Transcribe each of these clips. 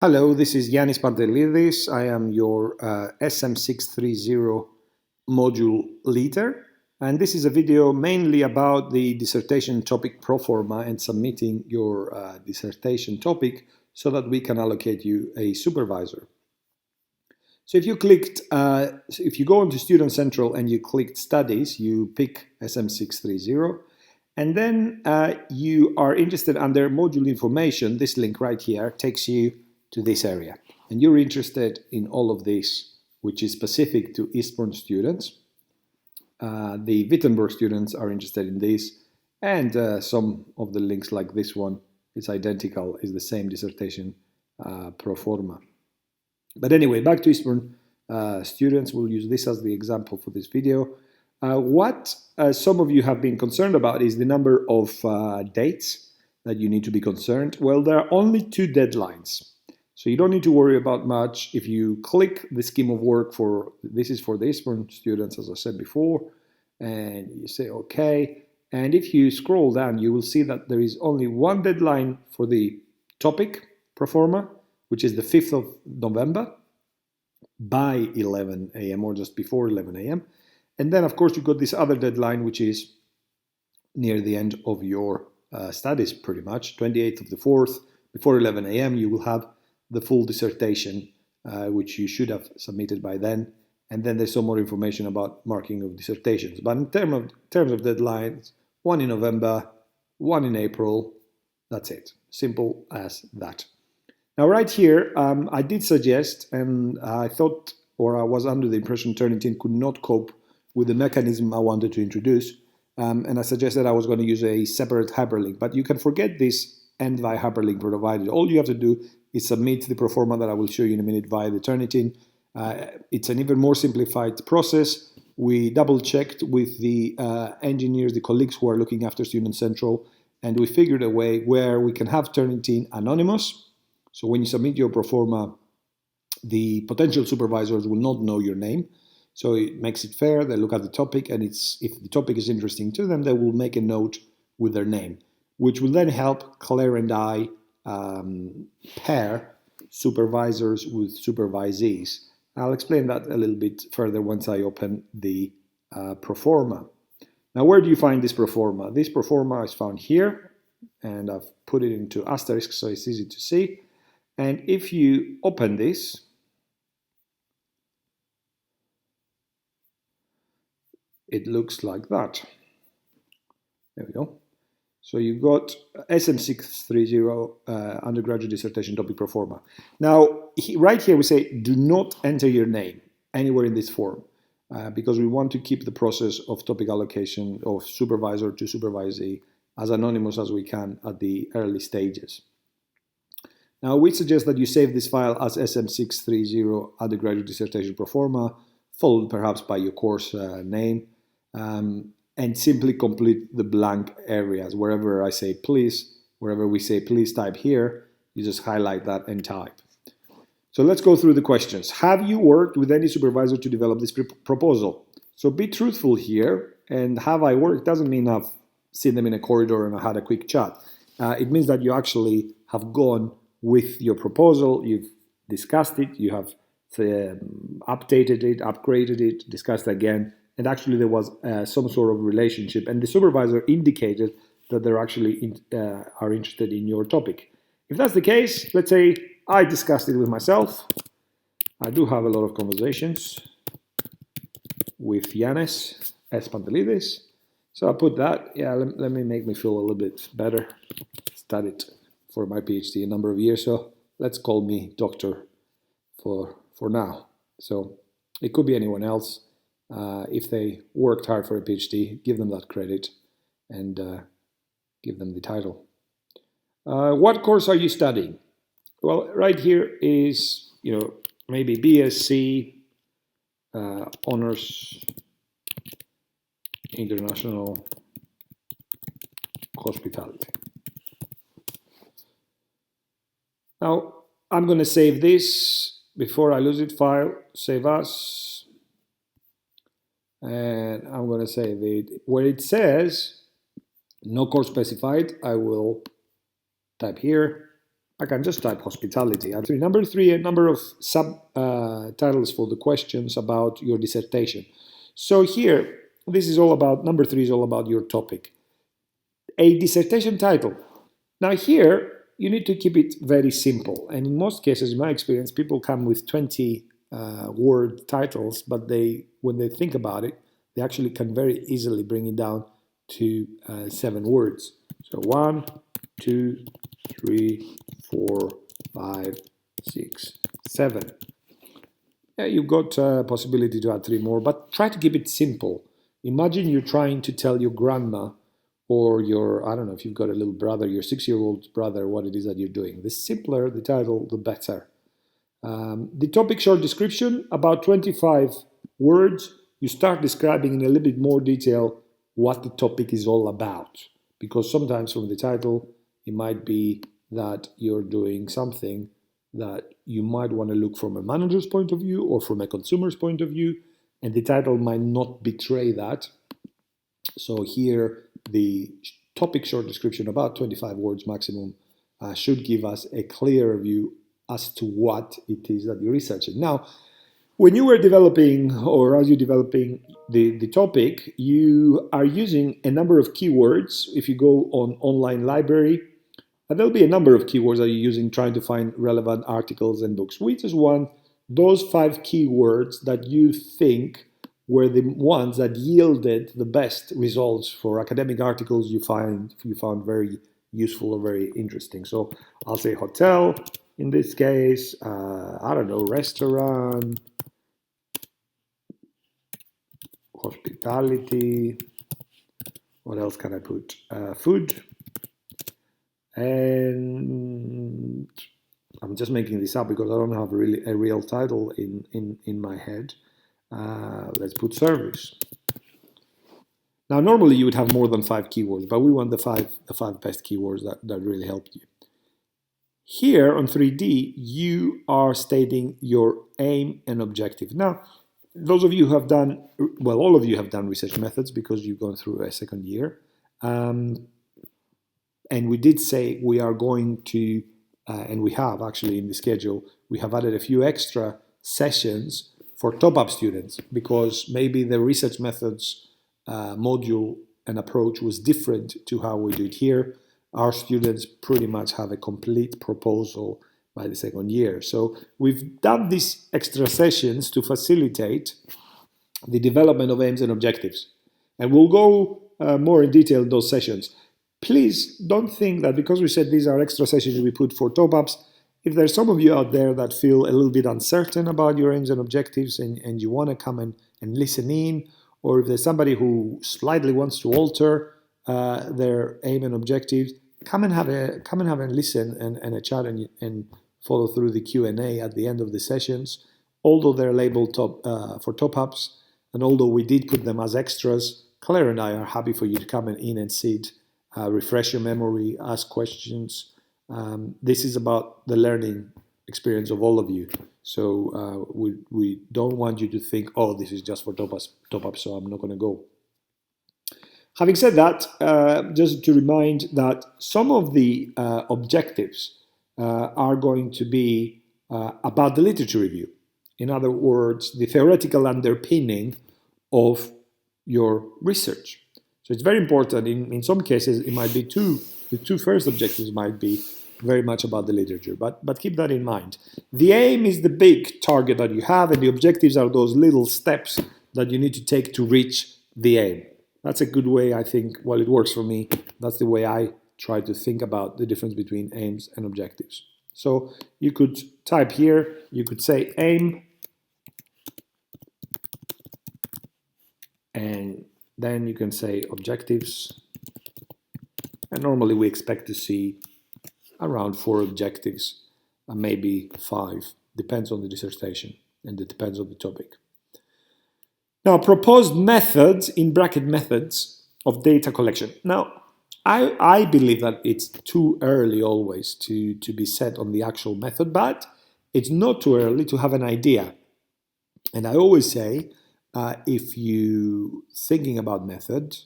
Hello, this is Yanis Pantelidis. I am your SM630 module leader, and this is a video mainly about the dissertation topic proforma and submitting your dissertation topic so that we can allocate you a supervisor. So if you go into Student Central and you clicked Studies, you pick SM630, and then you are interested under Module Information. This link right here takes you to this area, and you're interested in all of this, which is specific to Eastbourne students. The Wittenberg students are interested in this, and some of the links like this one is identical, is the same dissertation pro forma. But anyway, back to Eastbourne students. We'll use this as the example for this video. What some of you have been concerned about is the number of dates that you need to be concerned. Well, there are only 2 deadlines. So you don't need to worry about much. If you click the scheme of work this is for the Eastbourne students, as I said before, and you say OK. And if you scroll down, you will see that there is only one deadline for the topic proforma, which is the 5th of November by 11 a.m. or just before 11 a.m. And then, of course, you've got this other deadline, which is near the end of your studies, pretty much, 28th of the 4th, before 11 a.m. You will have the full dissertation, which you should have submitted by then. And then there's some more information about marking of dissertations. But in terms of deadlines, one in November, one in April, that's it. Simple as that. Now, right here, I did suggest, and I thought, or I was under the impression Turnitin could not cope with the mechanism I wanted to introduce. And I suggested I was going to use a separate hyperlink. But you can forget this env hyperlink provided. All you have to do is submit the proforma that I will show you in a minute via the Turnitin. It's an even more simplified process. We double-checked with the engineers, the colleagues who are looking after Student Central, and we figured a way where we can have Turnitin anonymous. So when you submit your proforma, the potential supervisors will not know your name. So it makes it fair. They look at the topic, and if the topic is interesting to them, they will make a note with their name, which will then help Claire and I pair supervisors with supervisees. I'll explain that a little bit further once I open the proforma. Now, where do you find this proforma? This proforma is found here, and I've put it into asterisk so it's easy to see. And if you open this, it looks like that. There we go. So you've got SM630 undergraduate dissertation topic proforma. Now, right here we say do not enter your name anywhere in this form because we want to keep the process of topic allocation of supervisor to supervisee as anonymous as we can at the early stages. Now, we suggest that you save this file as SM630 undergraduate dissertation proforma, followed perhaps by your course name. And simply complete the blank areas. Wherever I say please, wherever we say please type here, you just highlight that and type. So let's go through the questions. Have you worked with any supervisor to develop this proposal? So be truthful here, and have I worked doesn't mean I've seen them in a corridor and I had a quick chat. It means that you actually have gone with your proposal, you've discussed it, you have updated it, upgraded it, discussed again, and actually there was some sort of relationship, and the supervisor indicated that they're actually are interested in your topic. If that's the case, let's say I discussed it with myself. I do have a lot of conversations with Yanis Pantelidis. So I put that, let me make me feel a little bit better. Studied for my PhD a number of years, so let's call me doctor for now. So it could be anyone else. If they worked hard for a PhD, give them that credit and give them the title. What course are you studying? Well, right here is, maybe BSc, Honors, International Hospitality. Now, I'm going to save this before I lose it. File, save as. And I'm going to save it. Where it says no course specified, I will type here I can just type hospitality. Number three, a number of subtitles for the questions about your dissertation. So here, this is all about, number three is all about your topic. A dissertation title. Now here, you need to keep it very simple. And in most cases, in my experience, people come with 20 word titles, but when they think about it, they actually can very easily bring it down to 7 words. So 1, 2, 3, 4, 5, 6, 7. Yeah, you've got a possibility to add 3 more, but try to keep it simple. Imagine you're trying to tell your grandma or your, I don't know, if you've got a little brother, your 6-year-old brother, what it is that you're doing. The simpler the title, the better. The topic short description, about 25 words. You start describing in a little bit more detail what the topic is all about. Because sometimes from the title, it might be that you're doing something that you might want to look from a manager's point of view or from a consumer's point of view, and the title might not betray that. So here, the topic short description, about 25 words maximum, should give us a clearer view as to what it is that you're researching. Now, when you were developing, or as you're developing the topic, you are using a number of keywords. If you go on online library, there'll be a number of keywords that you're using trying to find relevant articles and books. We just want those 5 keywords that you think were the ones that yielded the best results for academic articles you found very useful or very interesting. So I'll say hotel in this case, I don't know, restaurant, hospitality, what else can I put? Food, and I'm just making this up because I don't have really a real title in my head. Let's put service. Now, normally you would have more than 5 keywords, but we want the five best keywords that really help you. Here on 3D, you are stating your aim and objective. Now, those of you who have done, well, all of you have done research methods because you've gone through a second year. And we did say we are going to, and we have actually in the schedule, we have added a few extra sessions for top-up students because maybe the research methods module and approach was different to how we do it here. Our students pretty much have a complete proposal by the second year. So we've done these extra sessions to facilitate the development of aims and objectives. And we'll go more in detail in those sessions. Please don't think that because we said these are extra sessions we put for top-ups, if there's some of you out there that feel a little bit uncertain about your aims and objectives and you want to come and listen in, or if there's somebody who slightly wants to alter their aim and objectives, come and have a listen and a chat and follow through the Q&A at the end of the sessions. Although they're labeled for top-ups, and although we did put them as extras, Claire and I are happy for you to come in and sit, refresh your memory, ask questions. This is about the learning experience of all of you. So we don't want you to think, oh, this is just for top-ups, so I'm not going to go. Having said that, just to remind that some of the objectives are going to be about the literature review. In other words, the theoretical underpinning of your research. So it's very important. In some cases, it might be the 2 first objectives might be very much about the literature, but keep that in mind. The aim is the big target that you have, and the objectives are those little steps that you need to take to reach the aim. That's a good way, I think, well, it works for me. That's the way I try to think about the difference between aims and objectives. So you could type here, you could say aim, and then you can say objectives. And normally we expect to see around 4 objectives, and maybe 5. Depends on the dissertation, and it depends on the topic. Now, proposed methods, in bracket methods, of data collection. Now, I believe that it's too early always to be set on the actual method, but it's not too early to have an idea. And I always say, if you're thinking about method,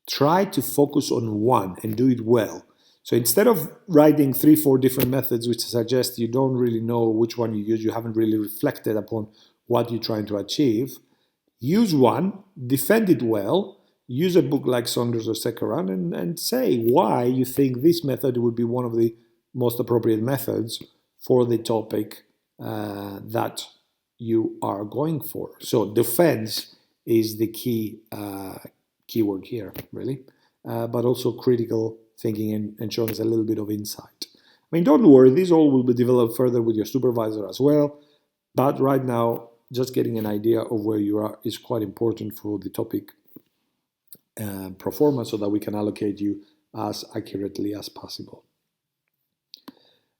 try to focus on one and do it well. So instead of writing 3-4 different methods, which suggest you don't really know which one you use, you haven't really reflected upon what you're trying to achieve, use one, defend it well, use a book like Saunders or Sekaran, and say why you think this method would be one of the most appropriate methods for the topic that you are going for. So defense is the key keyword here, really, but also critical thinking and showing us a little bit of insight. I mean, don't worry, these all will be developed further with your supervisor as well, but right now, just getting an idea of where you are is quite important for the topic proforma so that we can allocate you as accurately as possible.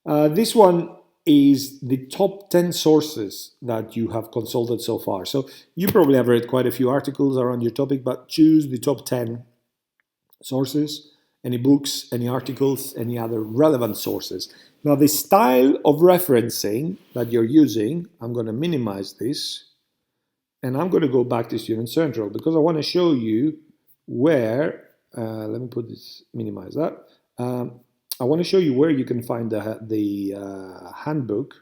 This one is the top 10 sources that you have consulted so far. So you probably have read quite a few articles around your topic, but choose the top 10 sources, any books, any articles, any other relevant sources. Now, the style of referencing that you're using, I'm going to minimize this, and I'm going to go back to Student Central because I want to show you where, let me put this, minimize that. I want to show you where you can find the handbook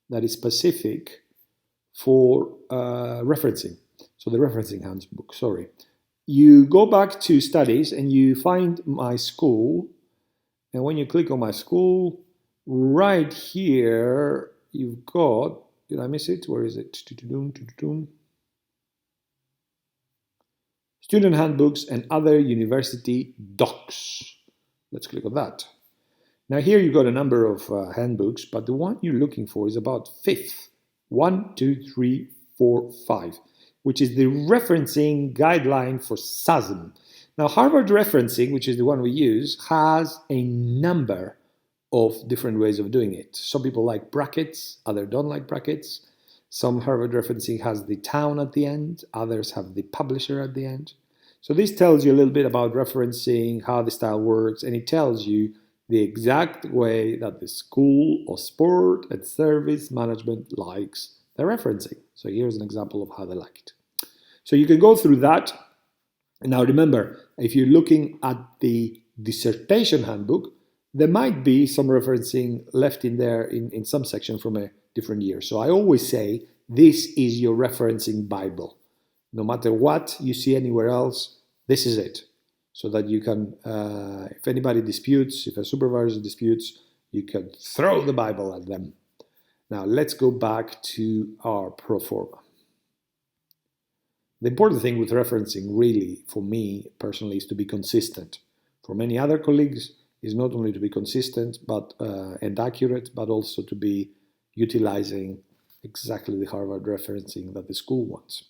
that is specific for referencing. So the referencing handbook, sorry. You go back to studies and you find my school. And when you click on my school, right here, you've got, did I miss it? Where is it? Student handbooks and other university docs. Let's click on that. Now here you've got a number of handbooks, but the one you're looking for is about fifth. 1, 2, 3, 4, 5, which is the referencing guideline for SASM. Now Harvard referencing, which is the one we use, has a number of different ways of doing it. Some people like brackets, others don't like brackets. Some Harvard referencing has the town at the end, others have the publisher at the end. So this tells you a little bit about referencing, how the style works, and it tells you the exact way that the school of sport and service management likes the referencing. So here's an example of how they like it. So you can go through that. And now remember, if you're looking at the dissertation handbook, there might be some referencing left in there in some section from a different year. So I always say this is your referencing Bible. No matter what you see anywhere else, this is it. So that you can, if anybody disputes, if a supervisor disputes, you can throw the Bible at them. Now let's go back to our proforma. The important thing with referencing, really, for me personally, is to be consistent. For many other colleagues, is not only to be consistent but and accurate, but also to be utilizing exactly the Harvard referencing that the school wants.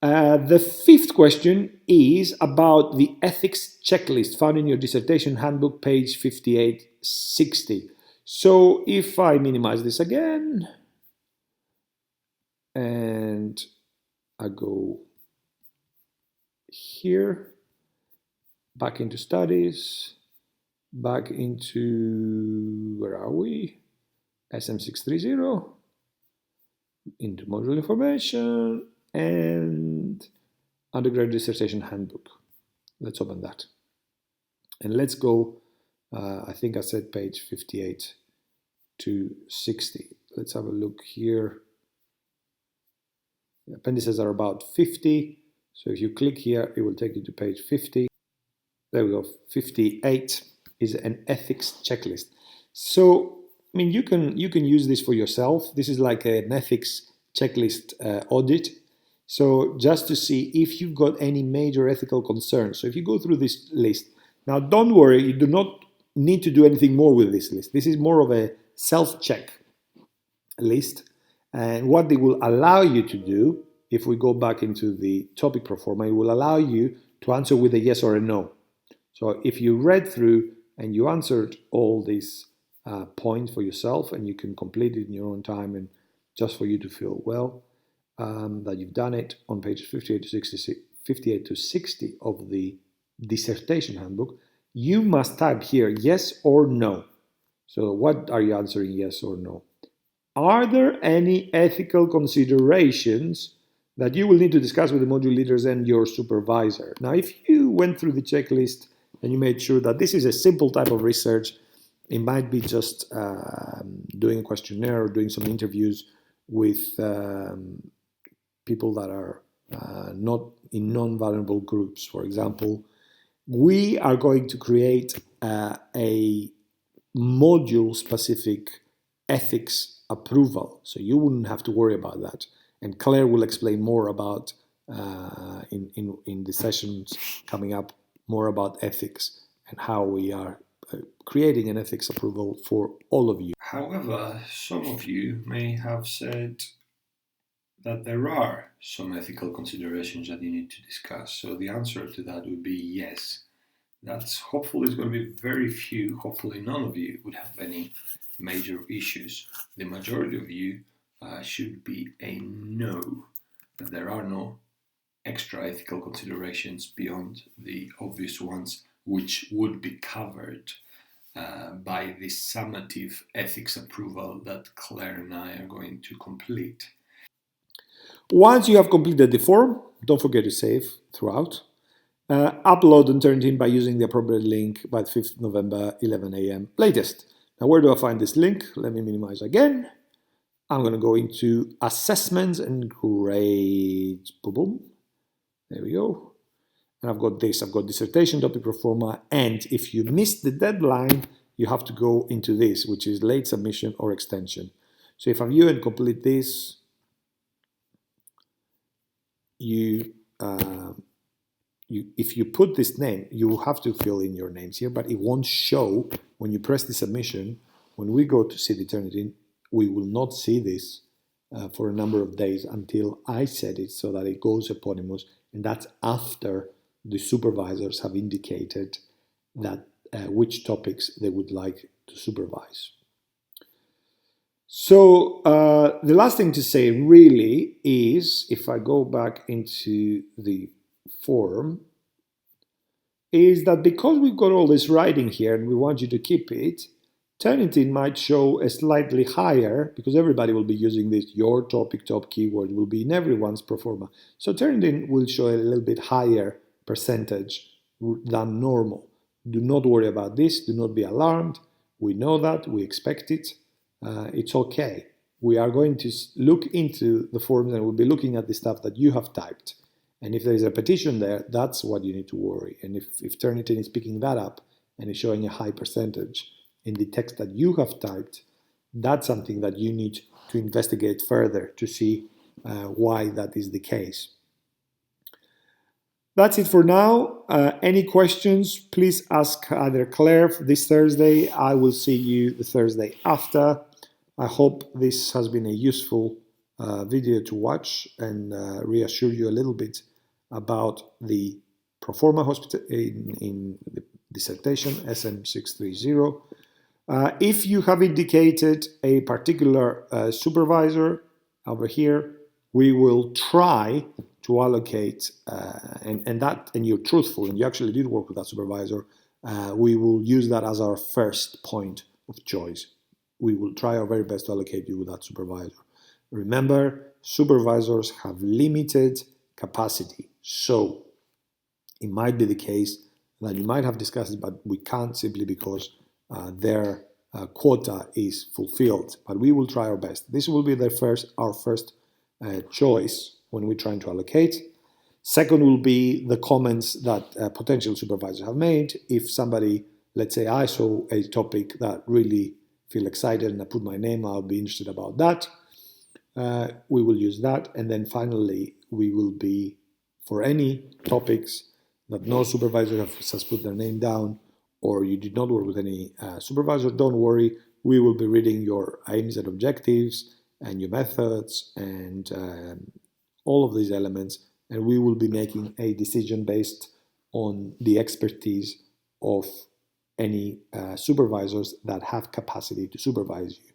The fifth question is about the ethics checklist found in your dissertation handbook, page 5860. So if I minimize this again, and I go here, back into studies, back into, where are we? SM630, into module information, and undergraduate dissertation handbook. Let's open that. And let's go, I think I said page 58 to 60. Let's have a look here. The appendices are about 50. So if you click here, it will take you to page 50. There we go, 58 is an ethics checklist. So, I mean, you can use this for yourself. This is like an ethics checklist audit. So just to see if you've got any major ethical concerns. So if you go through this list, now don't worry, you do not need to do anything more with this list. This is more of a self-check list. And what it will allow you to do, if we go back into the topic proforma, it will allow you to answer with a yes or a no. So if you read through and you answered all these points for yourself, and you can complete it in your own time and just for you to feel well, that you've done it on pages 58 to 60 of the dissertation handbook, you must type here yes or no. So what are you answering, yes or no? Are there any ethical considerations that you will need to discuss with the module leaders and your supervisor? Now, if you went through the checklist and you made sure that this is a simple type of research. It might be just doing a questionnaire or doing some interviews with people that are not in non-vulnerable groups. For example, we are going to create a module-specific ethics approval, so you wouldn't have to worry about that. And Claire will explain more about in the sessions coming up, more about ethics and how we are creating an ethics approval for all of you. However, some of you may have said that there are some ethical considerations that you need to discuss. So the answer to that would be yes. That's hopefully is going to be very few. Hopefully none of you would have any major issues. The majority of you should be a no. That there are no extra ethical considerations beyond the obvious ones which would be covered by the summative ethics approval that Claire and I are going to complete. Once you have completed the form, don't forget to save throughout. Upload and Turnitin by using the appropriate link by the 5th of November, 11 a.m. latest. Now, where do I find this link? Let me minimize again. I'm going to go into assessments and grades. Boom, boom. There we go. And I've got this. I've got dissertation, topic proforma. And if you miss the deadline, you have to go into this, which is late submission or extension. So if I view and complete this, if you put this name, you will have to fill in your names here, but it won't show when you press the submission. When we go to see the Turnitin, we will not see this for a number of days until I set it so that it goes eponymous, and that's after the supervisors have indicated that which topics they would like to supervise. So the last thing to say really is, if I go back into the form, is that because we've got all this writing here and we want you to keep it, Turnitin might show a slightly higher, because everybody will be using this, your topic top keyword will be in everyone's proforma. So Turnitin will show a little bit higher percentage than normal. Do not worry about this, do not be alarmed. We know that, we expect it. It's okay. We are going to look into the forms and we'll be looking at the stuff that you have typed. And if there is a repetition there, that's what you need to worry. And if Turnitin is picking that up and is showing a high percentage in the text that you have typed, that's something that you need to investigate further to see why that is the case. That's it for now. Any questions, please ask either Claire this Thursday. I will see you the Thursday after. I hope this has been a useful video to watch and reassure you a little bit about the proforma in the dissertation SM630. If you have indicated a particular supervisor over here, we will try to allocate, and you're truthful and you actually did work with that supervisor, we will use that as our first point of choice. We will try our very best to allocate you with that supervisor. Remember, supervisors have limited capacity, so it might be the case that you might have discussed it, but we can't simply because their quota is fulfilled. But we will try our best. This will be our first choice when we're trying to allocate. Second will be the comments that potential supervisors have made. If somebody, let's say I saw a topic that really feel excited and I put my name, I'll be interested about that. We will use that. And then finally, we will be, for any topics that no supervisor has put their name down, or you did not work with any supervisor, don't worry. We will be reading your aims and objectives and your methods and all of these elements, and we will be making a decision based on the expertise of any supervisors that have capacity to supervise you.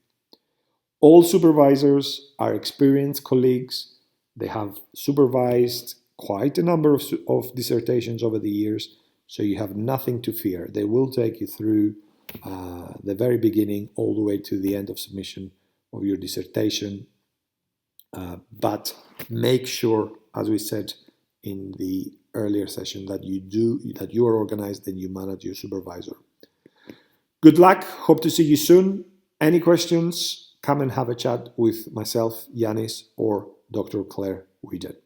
All supervisors are experienced colleagues. They have supervised quite a number of dissertations over the years, so you have nothing to fear. They will take you through the very beginning all the way to the end of submission of your dissertation. But make sure, as we said in the earlier session, that you are organized and you manage your supervisor. Good luck. Hope to see you soon. Any questions? Come and have a chat with myself, Yanis, or Dr. Claire Widget.